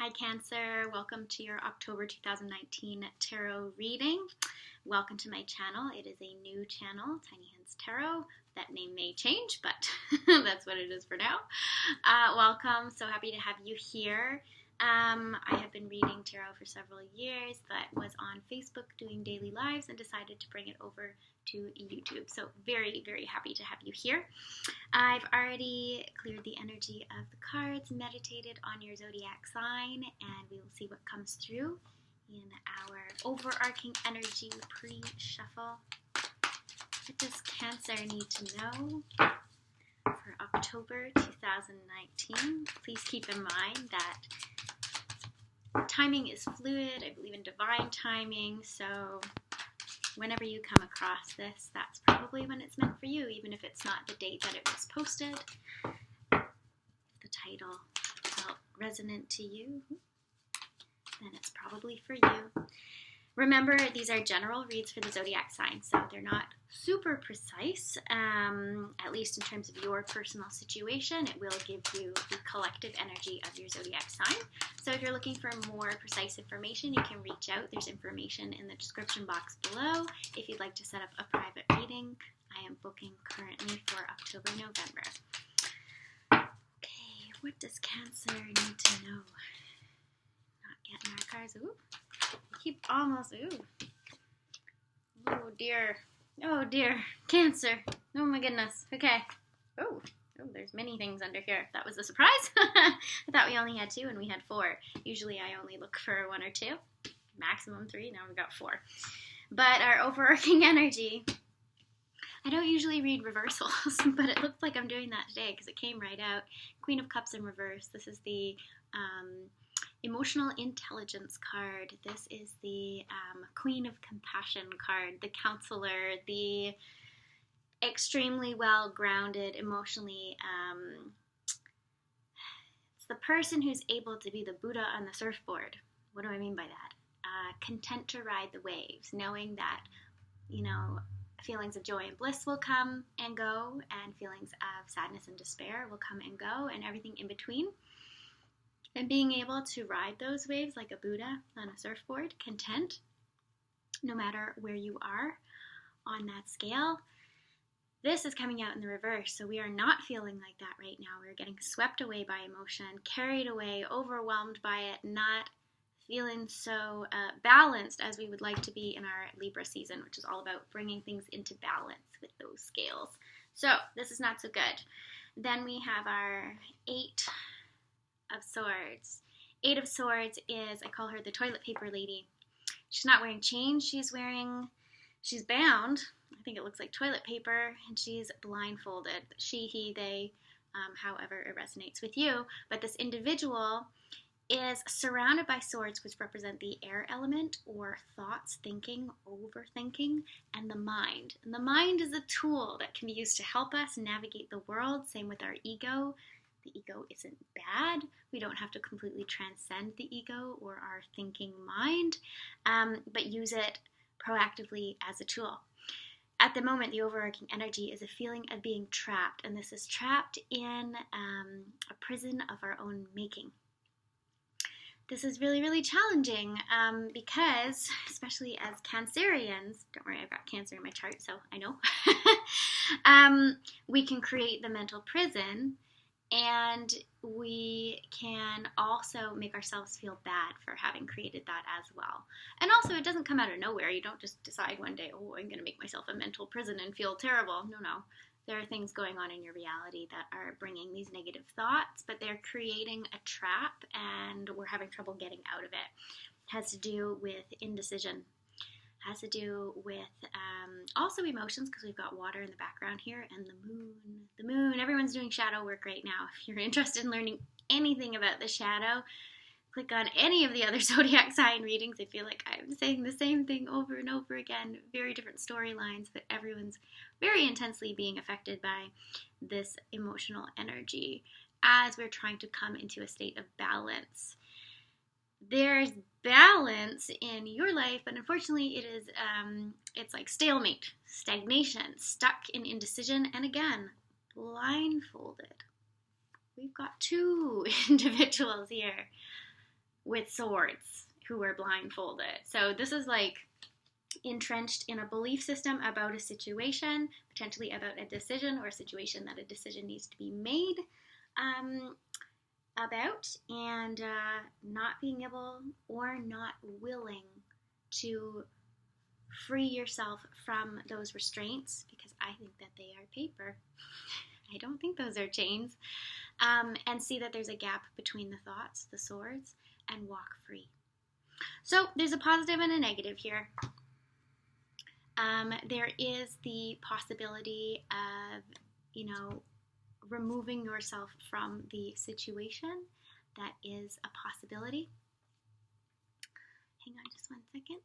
Hi Cancer, welcome to your October 2019 tarot reading. Welcome to my channel. It is a new channel, TinyHandsTarot. That name may change, but that's what it is for now. Welcome, so happy to have you here. I have been reading tarot for several years, but was on Facebook doing daily lives and decided to bring it over to YouTube. So very, very happy to have you here. I've already cleared the energy of the cards, meditated on your zodiac sign, and we will see what comes through in our overarching energy pre-shuffle. What does Cancer need to know for October 2019? Please keep in mind that timing is fluid. I believe in divine timing, so whenever you come across this, that's probably when it's meant for you, even if it's not the date that it was posted. If the title felt resonant to you, then it's probably for you. Remember, these are general reads for the zodiac sign, so they're not super precise, at least in terms of your personal situation. It will give you the collective energy of your zodiac sign. So if you're looking for more precise information, you can reach out. There's information in the description box below. If you'd like to set up a private reading, I am booking currently for October, November. Okay, what does Cancer need to know? Not getting our cards. Ooh. Keep almost, ooh. Oh dear. Oh dear. Cancer. Oh my goodness. Okay. Oh, there's many things under here. That was a surprise. I thought we only had 2 and we had 4. Usually I only look for 1 or 2. Maximum 3. Now we got 4. But our overarching energy, I don't usually read reversals, but it looked like I'm doing that today because it came right out. Queen of Cups in reverse. This is the Emotional Intelligence card. This is the Queen of Compassion card, the counselor, the extremely well-grounded, emotionally, it's the person who's able to be the Buddha on the surfboard. What do I mean by that? Content to ride the waves, knowing that, feelings of joy and bliss will come and go, and feelings of sadness and despair will come and go, and everything in between. And being able to ride those waves like a Buddha on a surfboard, content, no matter where you are on that scale. This is coming out in the reverse, so we are not feeling like that right now. We're getting swept away by emotion, carried away, overwhelmed by it, not feeling so balanced as we would like to be in our Libra season, which is all about bringing things into balance with those scales. So this is not so good. Then we have our 8 of Swords. 8 of Swords is, I call her the toilet paper lady. She's not wearing chains, she's bound. I think it looks like toilet paper, and she's blindfolded. She, he, they, however it resonates with you. But this individual is surrounded by swords, which represent the air element, or thoughts, thinking, overthinking, and the mind. And the mind is a tool that can be used to help us navigate the world. Same with our ego. The ego isn't bad. We don't have to completely transcend the ego or our thinking mind, but use it proactively as a tool. At the moment, the overarching energy is a feeling of being trapped, and this is trapped in a prison of our own making. This is really, really challenging because, especially as Cancerians, don't worry, I've got Cancer in my chart, so I know, we can create the mental prison. And we can also make ourselves feel bad for having created that as well. And also, it doesn't come out of nowhere. You don't just decide one day, oh, I'm going to make myself a mental prison and feel terrible. No. There are things going on in your reality that are bringing these negative thoughts, but they're creating a trap, and we're having trouble getting out of it. It has to do with indecision. Has to do with also emotions, because we've got water in the background here, and the moon. Everyone's doing shadow work right now. If you're interested in learning anything about the shadow, click on any of the other zodiac sign readings. I feel like I'm saying the same thing over and over again. Very different storylines, but everyone's very intensely being affected by this emotional energy as we're trying to come into a state of balance. There's balance in your life, but unfortunately it is it's like stalemate, stagnation, stuck in indecision, and again, blindfolded. We've got 2 individuals here. with swords who were blindfolded. So this is like entrenched in a belief system about a situation, potentially about a decision or a situation that a decision needs to be made about, and not being able or not willing to free yourself from those restraints, because I think that they are paper. I don't think those are chains. And see that there's a gap between the thoughts, the swords, and walk free. So there's a positive and a negative here. There is the possibility of, removing yourself from the situation. That is a possibility. Hang on just one second.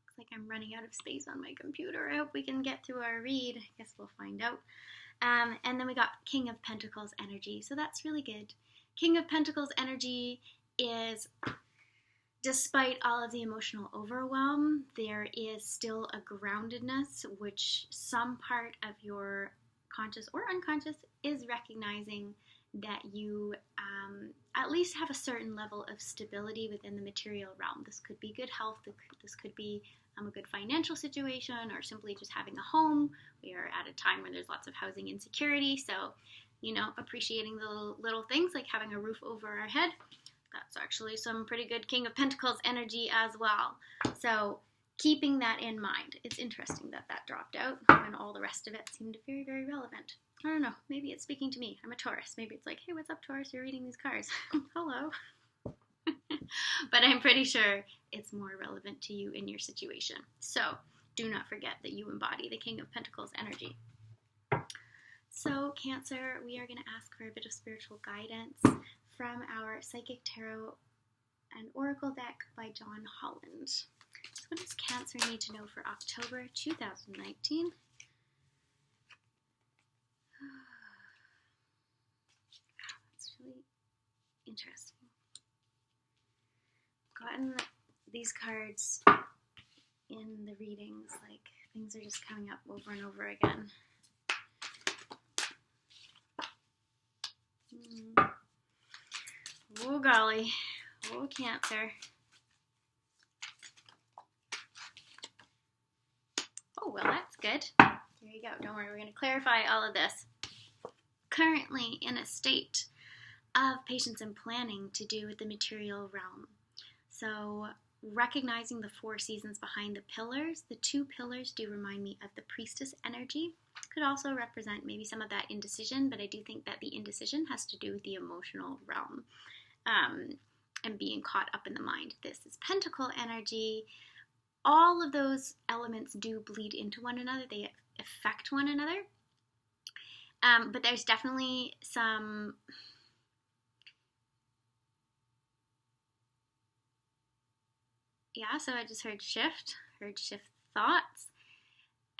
Looks like I'm running out of space on my computer. I hope we can get through our read. I guess we'll find out. And then we got King of Pentacles energy. So that's really good. King of Pentacles energy is, despite all of the emotional overwhelm, there is still a groundedness, which some part of your conscious or unconscious is recognizing that you at least have a certain level of stability within the material realm. This could be good health, this could be a good financial situation, or simply just having a home. We are at a time where there's lots of housing insecurity, so, appreciating the little things like having a roof over our head. That's actually some pretty good King of Pentacles energy as well. So keeping that in mind. It's interesting that dropped out when all the rest of it seemed very, very relevant. I don't know. Maybe it's speaking to me. I'm a Taurus. Maybe it's like, hey, what's up, Taurus? You're reading these cards. Hello. But I'm pretty sure it's more relevant to you in your situation. So do not forget that you embody the King of Pentacles energy. So Cancer, we are going to ask for a bit of spiritual guidance from our Psychic Tarot and Oracle deck by John Holland. So what does Cancer need to know for October 2019? That's really interesting. I've gotten these cards in the readings, like things are just coming up over and over again. Oh golly, oh Cancer. Oh, well, that's good. There you go. Don't worry, we're going to clarify all of this. Currently in a state of patience and planning to do with the material realm. So recognizing the 4 seasons behind the pillars, the 2 pillars do remind me of the priestess energy. Could also represent maybe some of that indecision, but I do think that the indecision has to do with the emotional realm and being caught up in the mind. This is pentacle energy. All of those elements do bleed into one another. They affect one another. But there's definitely some... Yeah, so I just heard shift thoughts.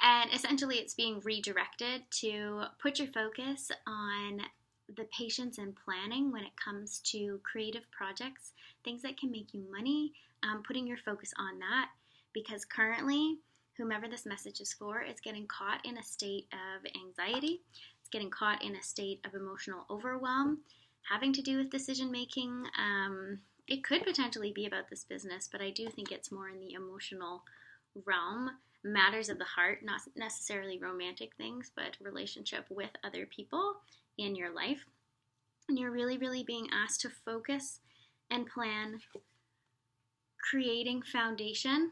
And essentially it's being redirected to put your focus on the patience and planning when it comes to creative projects, things that can make you money, putting your focus on that. Because currently, whomever this message is for is getting caught in a state of anxiety. It's getting caught in a state of emotional overwhelm, having to do with decision making. It could potentially be about this business, but I do think it's more in the emotional realm. Matters of the heart, not necessarily romantic things, but relationship with other people in your life. And you're really, really being asked to focus and plan, creating foundation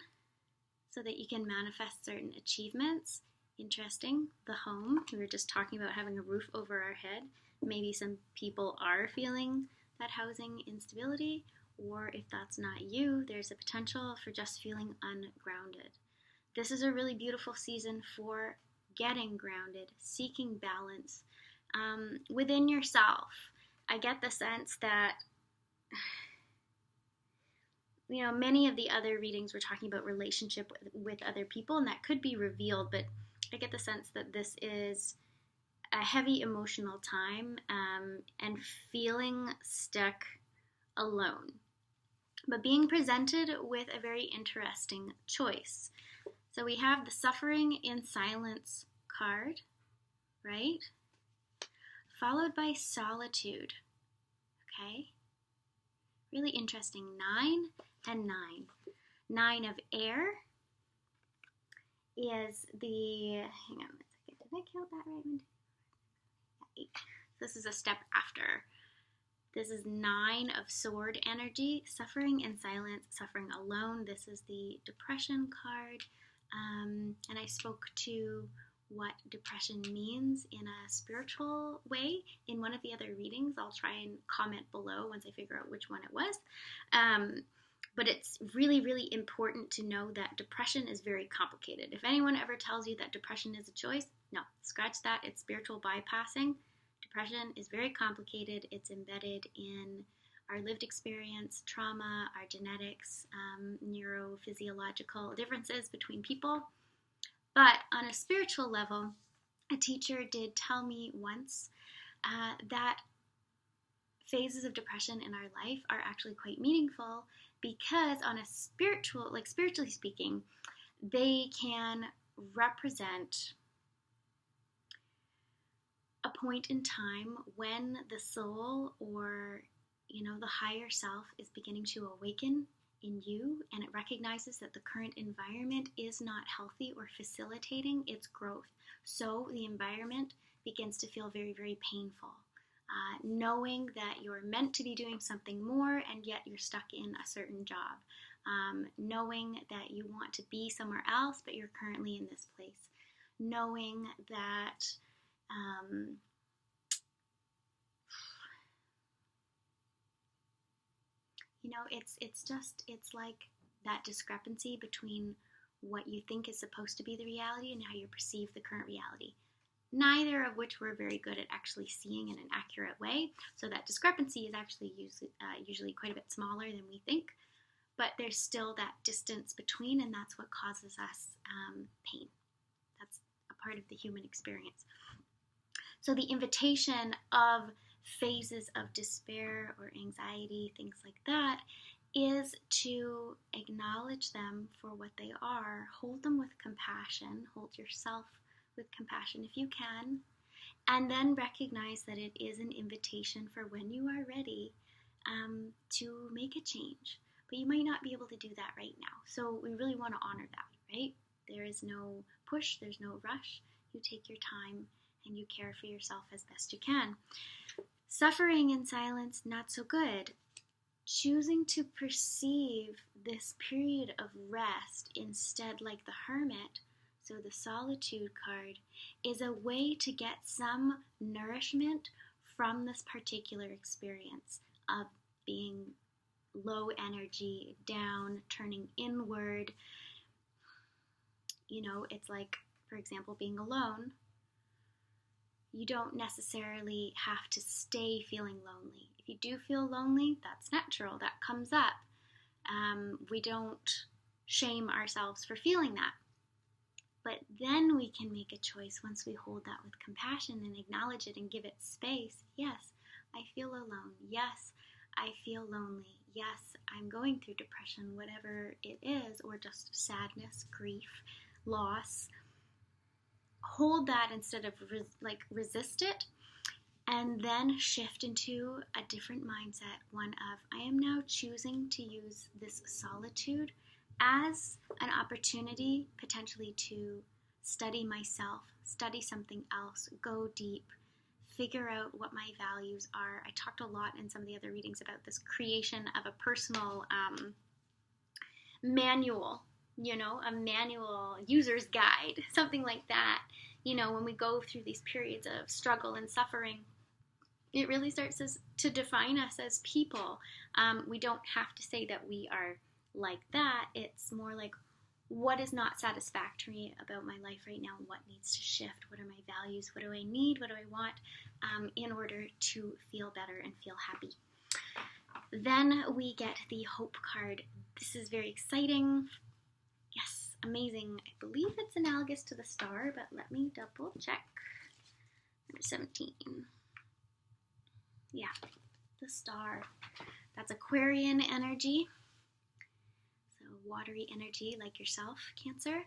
so that you can manifest certain achievements. Interesting. The home. We were just talking about having a roof over our head. Maybe some people are feeling that housing instability, or if that's not you, there's a potential for just feeling ungrounded. This is a really beautiful season for getting grounded, seeking balance within yourself. I get the sense that, many of the other readings were talking about relationship with other people, and that could be revealed, but I get the sense that this is a heavy emotional time and feeling stuck alone, but being presented with a very interesting choice. So we have the Suffering in Silence card, right? Followed by Solitude, okay? Really interesting. 9 and 9. 9 of air is the, hang on a second, did I count that right? 8. This is a step after. This is 9 of sword energy, suffering in silence, suffering alone. This is the depression card. And I spoke to what depression means in a spiritual way in one of the other readings. I'll try and comment below once I figure out which one it was. But it's really, really important to know that depression is very complicated. If anyone ever tells you that depression is a choice, no, scratch that. It's spiritual bypassing. Depression is very complicated. It's embedded in our lived experience, trauma, our genetics, neurophysiological differences between people. But on a spiritual level, a teacher did tell me once that phases of depression in our life are actually quite meaningful because on a spiritual, like spiritually speaking, they can represent a point in time when the soul or, the higher self is beginning to awaken in you, and it recognizes that the current environment is not healthy or facilitating its growth. So the environment begins to feel very, very painful. Knowing that you're meant to be doing something more and yet you're stuck in a certain job. Knowing that you want to be somewhere else but you're currently in this place. Knowing that it's like that discrepancy between what you think is supposed to be the reality and how you perceive the current reality. Neither of which we're very good at actually seeing in an accurate way. So that discrepancy is actually usually quite a bit smaller than we think. But there's still that distance between, and that's what causes us pain. That's a part of the human experience. So the invitation of phases of despair or anxiety, things like that, is to acknowledge them for what they are. Hold them with compassion. Hold yourself with compassion if you can. And then recognize that it is an invitation for when you are ready to make a change. But you might not be able to do that right now. So we really want to honor that, right? There is no push. There's no rush. You take your time and you care for yourself as best you can. Suffering in silence, not so good. Choosing to perceive this period of rest instead like the hermit, so the solitude card, is a way to get some nourishment from this particular experience of being low energy, down, turning inward. It's like, for example, being alone. You don't necessarily have to stay feeling lonely. If you do feel lonely, that's natural. That comes up. We don't shame ourselves for feeling that. But then we can make a choice once we hold that with compassion and acknowledge it and give it space. Yes, I feel alone. Yes, I feel lonely. Yes, I'm going through depression, whatever it is, or just sadness, grief, loss. Hold that instead of resist it, and then shift into a different mindset, one of, I am now choosing to use this solitude as an opportunity potentially to study myself, study something else, go deep, figure out what my values are. I talked a lot in some of the other readings about this creation of a personal manual, a manual user's guide, something like that. When we go through these periods of struggle and suffering, it really starts to define us as people. We don't have to say that we are like that. It's more like, what is not satisfactory about my life right now? What needs to shift? What are my values? What do I need? What do I want in order to feel better and feel happy? Then we get the Hope card. This is very exciting. Yes, amazing. I believe it's analogous to the star, but let me double check. Number 17. Yeah, the star. That's Aquarian energy. So watery energy like yourself, Cancer.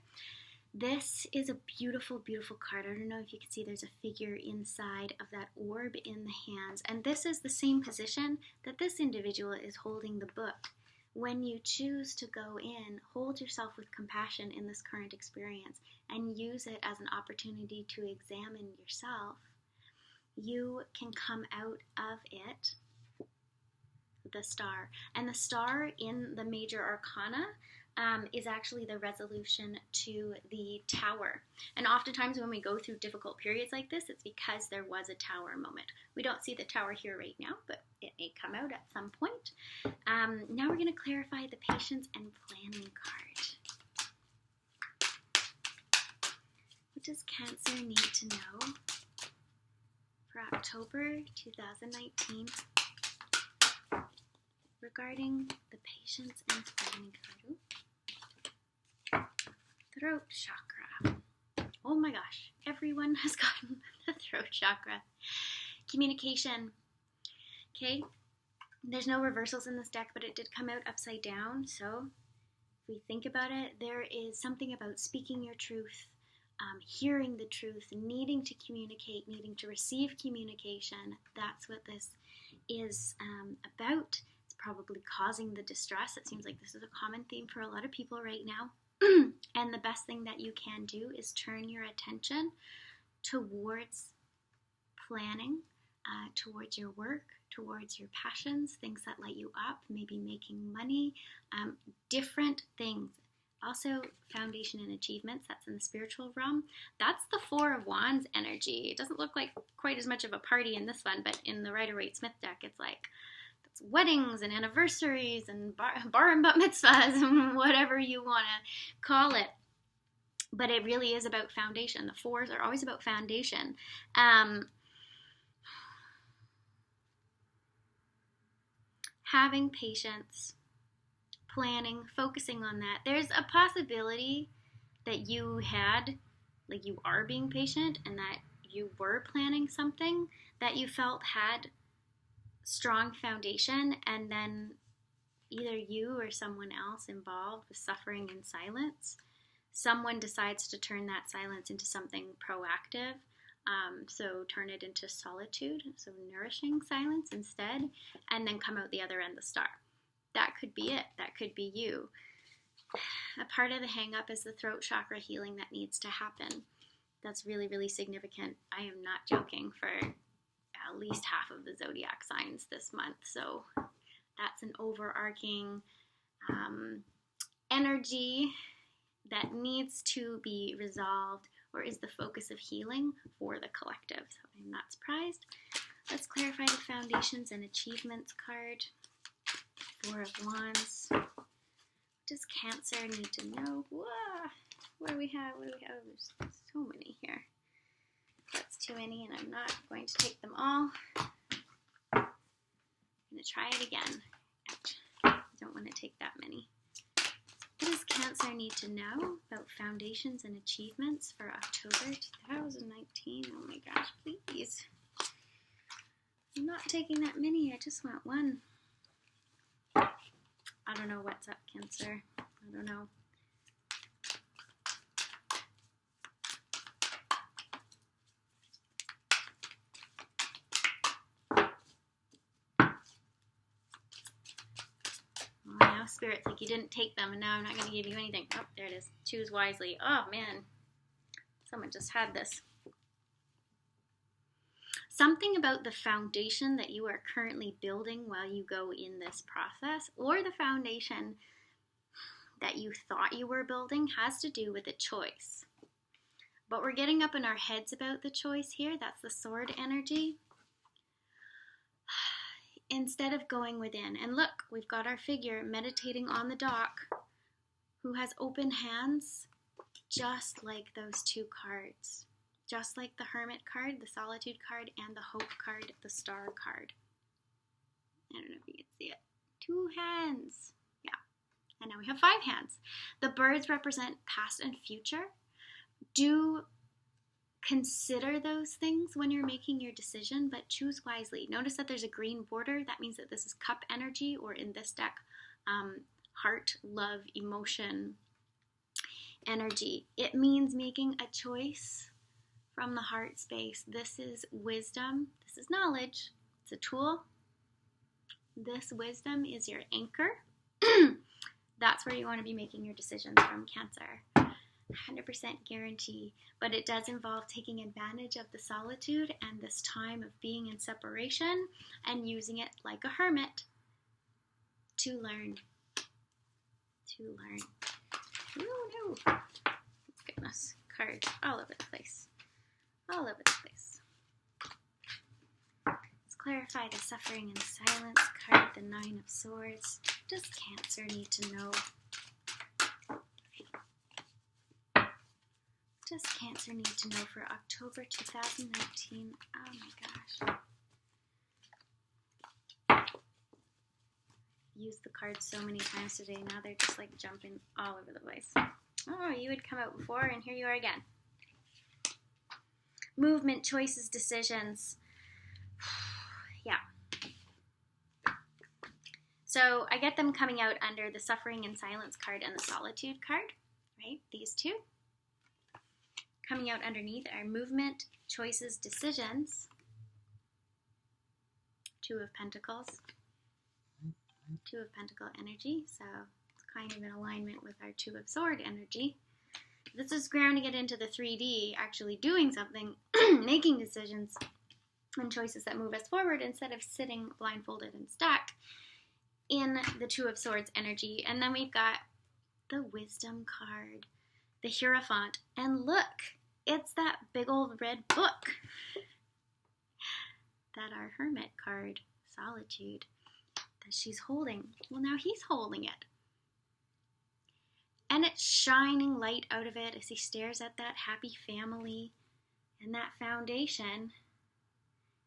This is a beautiful, beautiful card. I don't know if you can see there's a figure inside of that orb in the hands. And this is the same position that this individual is holding the book. When you choose to go in, hold yourself with compassion in this current experience and use it as an opportunity to examine yourself, you can come out of it, the star. And the star in the major arcana is actually the resolution to the tower. And oftentimes when we go through difficult periods like this, it's because there was a tower moment. We don't see the tower here right now, but it may come out at some point. Now we're going to clarify the patience and planning card. What does Cancer need to know for October 2019 regarding the patience and planning card? Throat chakra. Oh my gosh, everyone has gotten the throat chakra. Communication. Okay, there's no reversals in this deck, but it did come out upside down. So if we think about it, there is something about speaking your truth, hearing the truth, needing to communicate, needing to receive communication. That's what this is about. It's probably causing the distress. It seems like this is a common theme for a lot of people right now. And the best thing that you can do is turn your attention towards planning, towards your work, towards your passions, things that light you up, maybe making money, different things. Also, foundation and achievements, that's in the spiritual realm. That's the Four of Wands energy. It doesn't look like quite as much of a party in this one, but in the Rider-Waite-Smith deck, it's like weddings and anniversaries and bar and bat mitzvahs and whatever you want to call it. But it really is about foundation. The fours are always about foundation. Having patience, planning, focusing on that. There's a possibility that you are being patient and that you were planning something that you felt had strong foundation, and then either you or someone else involved was suffering in silence. Someone decides to turn that silence into something proactive, so turn it into solitude, so nourishing silence instead, and then come out the other end, the star. That could be it. That could be you. A part of the hang-up is the throat chakra healing that needs to happen. That's really, really significant. I am not joking, for at least half of the zodiac signs this month. So that's an overarching energy that needs to be resolved or is the focus of healing for the collective. So I'm not surprised. Let's clarify the foundations and achievements card. Four of Wands. What does Cancer need to know? Whoa. What do we have? There's so many here. That's too many, and I'm not going to take them all. I'm going to try it again. Ouch. I don't want to take that many. What does Cancer need to know about foundations and achievements for October 2019? Oh my gosh, please. I'm not taking that many. I just want one. I don't know what's up, Cancer. I don't know. Now Spirit's like, you didn't take them, and now I'm not going to give you anything. Oh, there it is. Choose wisely. Oh, man. Someone just had this. Something about the foundation that you are currently building while you go in this process, or the foundation that you thought you were building, has to do with a choice. But we're getting up in our heads about the choice here. That's the Sword energy. Instead of going within, and look, we've got our figure meditating on the dock who has open hands, just like those two cards. Just like the Hermit card, the Solitude card, and the Hope card, the Star card. I don't know if you can see it. 2 hands. Yeah. And now we have 5 hands. The birds represent past and future. Do consider those things when you're making your decision, but choose wisely. Notice that there's a green border. That means that this is cup energy, or in this deck, heart, love, emotion. energy. It means making a choice from the heart space. This is wisdom. This is knowledge. It's a tool. This wisdom is your anchor. That's where you want to be making your decisions from, Cancer. 100% guarantee. But it does involve taking advantage of the solitude and this time of being in separation and using it like a hermit to learn. Oh no. Goodness. Cards all over the place. All over the place. Let's clarify the suffering and silence card, the 9 of Swords. Does Cancer need to know? Does Cancer need to know for October 2019? Oh my gosh. Used the cards so many times today. Now they're just like jumping all over the place. Oh, you had come out before and here you are again. Movement, choices, decisions. Yeah. So I get them coming out under the suffering and silence card and the solitude card, right? These two. Coming out underneath are movement, choices, decisions. 2 of Pentacles. 2 of Pentacle energy, so it's kind of in alignment with our 2 of Sword energy. This is grounding it into the 3D, actually doing something, making decisions and choices that move us forward instead of sitting blindfolded and stuck in the 2 of Swords energy. And then we've got the Wisdom card, the Hierophant, and look, it's that big old red book that our Hermit card, Solitude, that she's holding. Well, now he's holding it. And it's shining light out of it as he stares at that happy family and that foundation.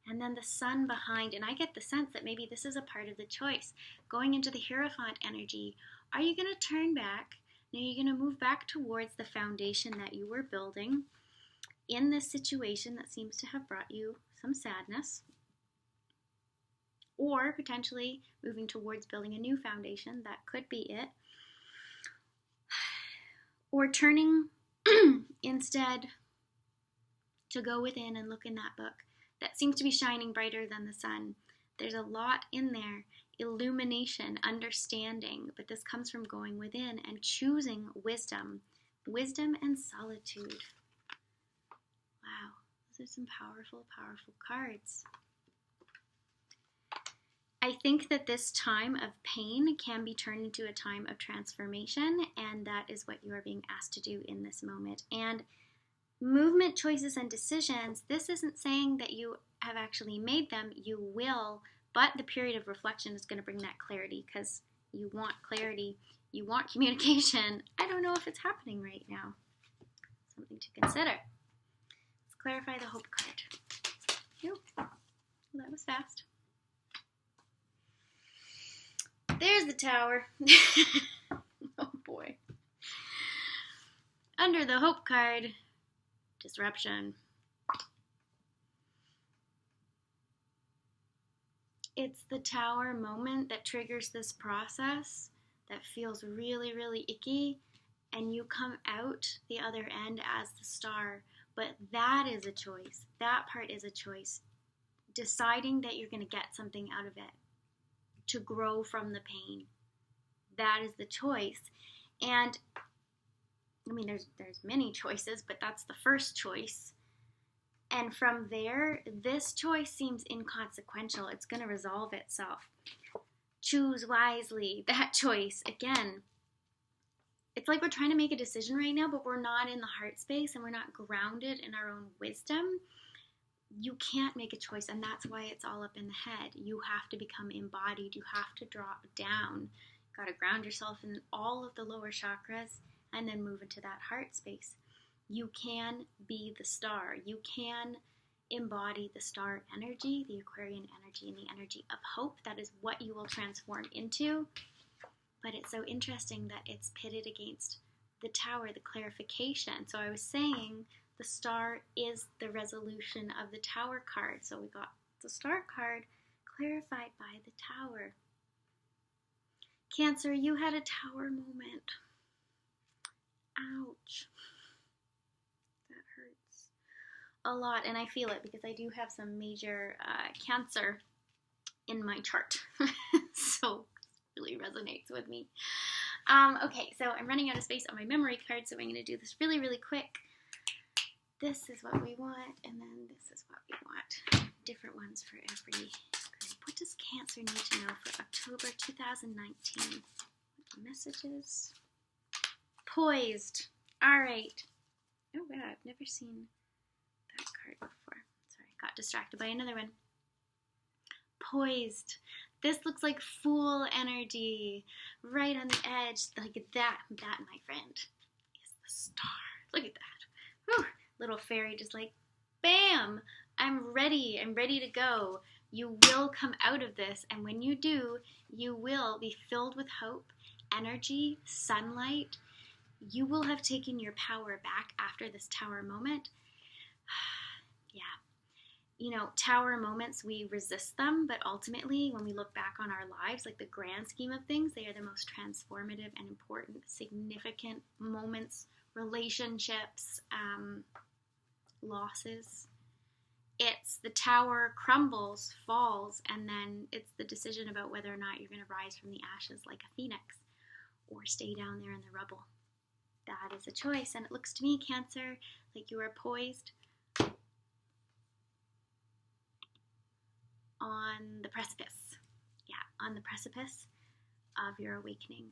And then the sun behind. And I get the sense that maybe this is a part of the choice. Going into the Hierophant energy, are you going to turn back? Now you're going to move back towards the foundation that you were building in this situation that seems to have brought you some sadness. Or potentially moving towards building a new foundation. That could be it. Or turning instead to go within and look in that book that seems to be shining brighter than the sun. There's a lot in there. Illumination, understanding. But this comes from going within and choosing wisdom. Wisdom and solitude. Wow. Those are some powerful, powerful cards. I think that this time of pain can be turned into a time of transformation, and that is what you are being asked to do in this moment. And movement, choices, and decisions, this isn't saying that you have actually made them. You will, but the period of reflection is going to bring that clarity because you want clarity. You want communication. I don't know if it's happening right now. Something to consider. Let's clarify the hope card. Phew. Well, that was fast. There's the Tower. Oh boy. Under the Hope card, disruption. It's the Tower moment that triggers this process that feels really, really icky, and you come out the other end as the Star. But that is a choice. That part is a choice. Deciding that you're going to get something out of it. To grow from the pain. That is the choice. And I mean, there's many choices, but that's the first choice. And from there, this choice seems inconsequential. It's going to resolve itself. Choose wisely. That choice, again, it's like we're trying to make a decision right now, but we're not in the heart space and we're not grounded in our own wisdom. You can't make a choice, and that's why it's all up in the head. You have to become embodied. You have to drop down. You've got to ground yourself in all of the lower chakras and then move into that heart space. You can be the star. You can embody the star energy, the Aquarian energy, and the energy of hope. That is what you will transform into. But it's so interesting that it's pitted against the Tower, the clarification. So I was saying the Star is the resolution of the Tower card. So we got the Star card clarified by the Tower. Cancer, you had a Tower moment. Ouch. That hurts a lot, and I feel it because I do have some major Cancer in my chart. So it really resonates with me. Okay, so I'm running out of space on my memory card, so I'm going to do this really, really quick. This is what we want, and then this is what we want. Different ones for every group. What does Cancer need to know for October 2019? Messages. Poised. All right. Oh, wow, I've never seen that card before. Sorry, got distracted by another one. Poised. This looks like Fool energy. Right on the edge. Like that. That, my friend, is the star. Look at that. Whew. Little fairy just like, bam. I'm ready. I'm ready to go. You will come out of this. And when you do, you will be filled with hope, energy, sunlight. You will have taken your power back after this tower moment. Yeah. You know, tower moments, we resist them, but ultimately, when we look back on our lives, like the grand scheme of things, they are the most transformative and important, significant moments, relationships, losses. It's the tower crumbles, falls, and then it's the decision about whether or not you're going to rise from the ashes like a phoenix or stay down there in the rubble. That is a choice, and it looks to me, Cancer, like you are poised on the precipice. Yeah, on the precipice of your awakening.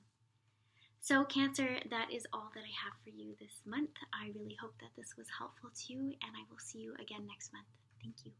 So, Cancer, that is all that I have for you this month. I really hope that this was helpful to you, and I will see you again next month. Thank you.